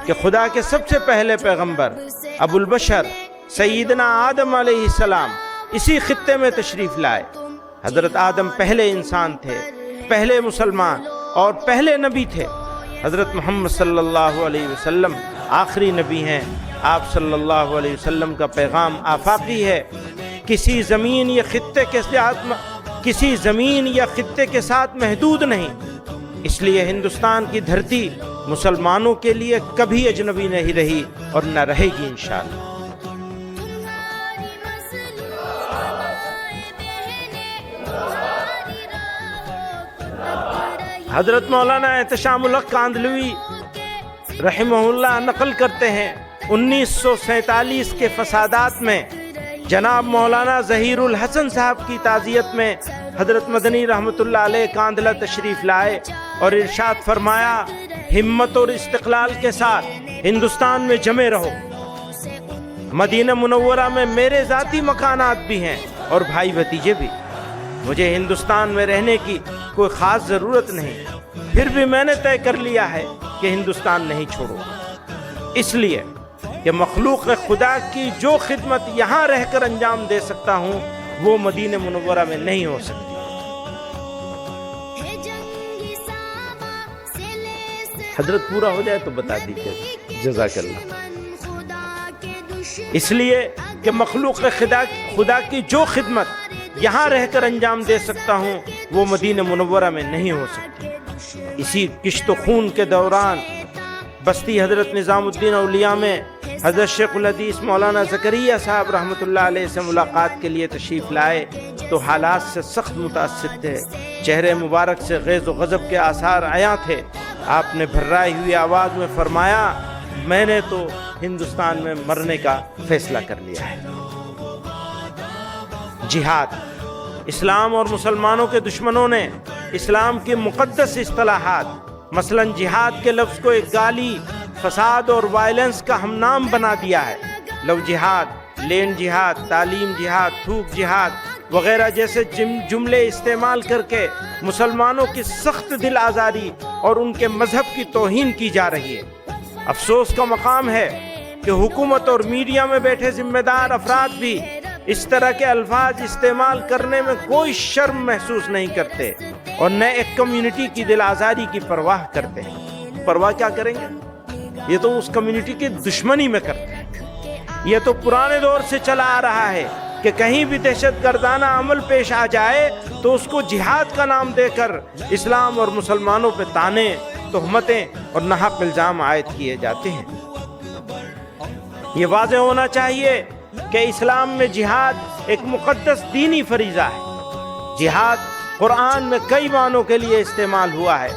کہ خدا کے سب سے پہلے پیغمبر ابوالبشر سیدنا آدم علیہ السلام اسی خطے میں تشریف لائے۔ حضرت آدم پہلے انسان تھے، پہلے مسلمان اور پہلے نبی تھے۔ حضرت محمد صلی اللہ علیہ وسلم آخری نبی ہیں۔ آپ صلی اللہ علیہ وسلم کا پیغام آفاقی ہے، کسی زمین یا خطے کے ساتھ محدود نہیں۔ اس لیے ہندوستان کی دھرتی مسلمانوں کے لیے کبھی اجنبی نہیں رہی اور نہ رہے گی انشاءاللہ۔ حضرت مولانا احتشام الحق کاندھلوی رحمہ اللہ نقل کرتے ہیں 1947 کے فسادات میں جناب مولانا ظہیر الحسن صاحب کی تعزیت میں حضرت مدنی رحمۃ اللہ علیہ کاندھلہ تشریف لائے اور ارشاد فرمایا، ہمت اور استقلال کے ساتھ ہندوستان میں جمے رہو۔ مدینہ منورہ میں میرے ذاتی مکانات بھی ہیں اور بھائی بھتیجے بھی، مجھے ہندوستان میں رہنے کی کوئی خاص ضرورت نہیں، پھر بھی میں نے طے کر لیا ہے کہ ہندوستان نہیں چھوڑوں، اس لیے کہ مخلوق خدا کی جو خدمت یہاں رہ کر انجام دے سکتا ہوں وہ مدینہ منورہ میں نہیں ہو سکتی۔ حضرت پورا ہو جائے تو بتا دیجیے، جزاک اللہ۔ اس لیے کہ مخلوق خدا کی جو خدمت یہاں رہ کر انجام دے سکتا ہوں وہ مدینہ منورہ میں نہیں ہو سکتی۔ اسی کشت و خون کے دوران بستی حضرت نظام الدین اولیاء میں حضرت شیخ الحدیث مولانا زکریا صاحب رحمۃ اللہ علیہ سے ملاقات کے لیے تشریف لائے تو حالات سے سخت متاثر تھے، چہرے مبارک سے غیظ و غضب کے آثار عیاں تھے۔ آپ نے بھررائی ہوئی آواز میں فرمایا، میں نے تو ہندوستان میں مرنے کا فیصلہ کر لیا ہے۔ جہاد، اسلام اور مسلمانوں کے دشمنوں نے اسلام کی مقدس اصطلاحات مثلا جہاد کے لفظ کو ایک گالی، فساد اور وائلنس کا ہم نام بنا دیا ہے۔ لو جہاد، لینڈ جہاد، تعلیم جہاد، تھوک جہاد وغیرہ جیسے جملے استعمال کر کے مسلمانوں کی سخت دل آزاری اور ان کے مذہب کی توہین کی جا رہی ہے۔ افسوس کا مقام ہے کہ حکومت اور میڈیا میں بیٹھے ذمہ دار افراد بھی اس طرح کے الفاظ استعمال کرنے میں کوئی شرم محسوس نہیں کرتے اور نہ ایک کمیونٹی کی دل آزاری کی پرواہ کرتے ہیں۔ پرواہ کیا کریں گے؟ یہ تو اس کمیونٹی کی دشمنی میں کرتے ہیں۔ یہ تو پرانے دور سے چلا آ رہا ہے کہ کہیں بھی دہشت گردانہ عمل پیش آ جائے تو اس کو جہاد کا نام دے کر اسلام اور مسلمانوں پہ طعنے، تہمتیں اور ناحق الزام عائد کیے جاتے ہیں۔ یہ واضح ہونا چاہیے کہ اسلام میں جہاد ایک مقدس دینی فریضہ ہے۔ جہاد قرآن میں کئی معنوں کے لیے استعمال ہوا ہے،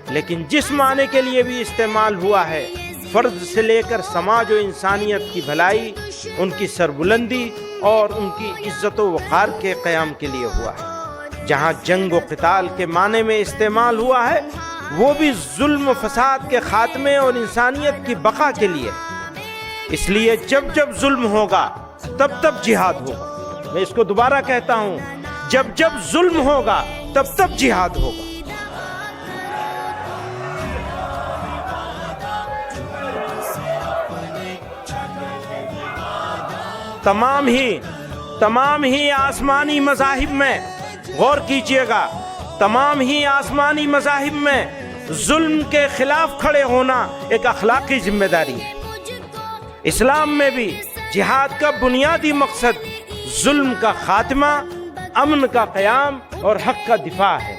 لیکن جس معنی کے لیے بھی استعمال ہوا ہے فرد سے لے کر سماج و انسانیت کی بھلائی، ان کی سربلندی اور ان کی عزت و وقار کے قیام کے لیے ہوا ہے۔ جہاں جنگ و قتال کے معنی میں استعمال ہوا ہے وہ بھی ظلم و فساد کے خاتمے اور انسانیت کی بقا کے لیے۔ اس لیے جب جب ظلم ہوگا تب تب جہاد ہوگا۔ میں اس کو دوبارہ کہتا ہوں، جب جب ظلم ہوگا تب تب جہاد ہوگا۔ تمام ہی آسمانی مذاہب میں غور کیجئے گا، تمام ہی آسمانی مذاہب میں ظلم کے خلاف کھڑے ہونا ایک اخلاقی ذمہ داری ہے۔ اسلام میں بھی جہاد کا بنیادی مقصد ظلم کا خاتمہ، امن کا قیام اور حق کا دفاع ہے۔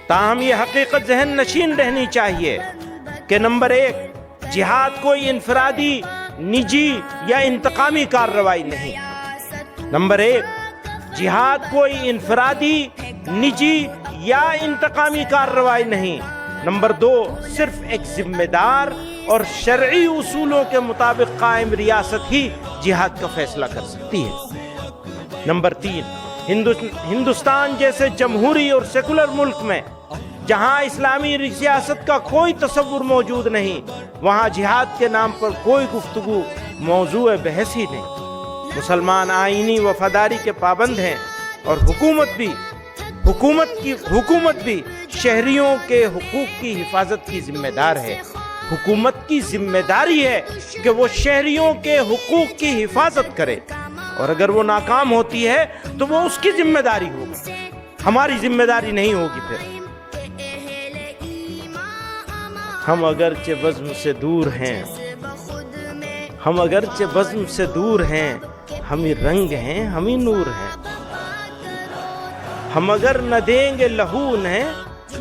تاہم یہ حقیقت ذہن نشین رہنی چاہیے کہ نمبر 1، جہاد کوئی انفرادی، نجی یا انتقامی کارروائی نہیں۔ نمبر 1، جہاد کوئی انفرادی، نجی یا انتقامی کارروائی نہیں۔ نمبر 2، صرف ایک ذمہ دار اور شرعی اصولوں کے مطابق قائم ریاست ہی جہاد کا فیصلہ کر سکتی ہے۔ نمبر 3، ہندوستان جیسے جمہوری اور سیکولر ملک میں جہاں اسلامی ریاست کا کوئی تصور موجود نہیں، وہاں جہاد کے نام پر کوئی گفتگو موضوع بحث ہی نہیں۔ مسلمان آئینی وفاداری کے پابند ہیں اور حکومت بھی شہریوں کے حقوق کی حفاظت کی ذمہ دار ہے۔ حکومت کی ذمہ داری ہے کہ وہ شہریوں کے حقوق کی حفاظت کرے، اور اگر وہ ناکام ہوتی ہے تو وہ اس کی ذمہ داری ہوگی، ہماری ذمہ داری نہیں ہوگی۔ پھر ہم اگرچہ بزم سے دور ہیں، ہم اگرچہ بزم سے دور ہیں، ہم ہی رنگ ہیں، ہم ہی نور ہیں۔ ہم اگر نہ دیں گے لہو انہیں،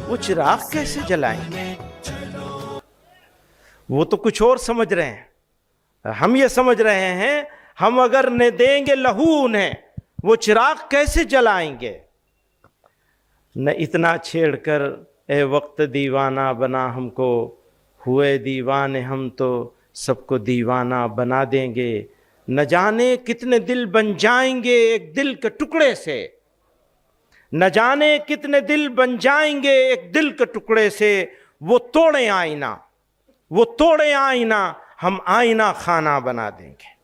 وہ چراغ کیسے جلائیں گے؟ وہ تو کچھ اور سمجھ رہے ہیں، ہم یہ سمجھ رہے ہیں ہم اگر نہ دیں گے لہو انہیں، وہ چراغ کیسے جلائیں گے؟ نہ اتنا چھیڑ کر اے وقت دیوانہ بنا ہم کو، ہوئے دیوانے ہم تو سب کو دیوانہ بنا دیں گے۔ نہ جانے کتنے دل بن جائیں گے ایک دل کے ٹکڑے سے، نہ جانے کتنے دل بن جائیں گے ایک دل کے ٹکڑے سے۔ وہ توڑیں آئینہ، وہ توڑیں آئینہ، ہم آئینہ خانہ بنا دیں گے۔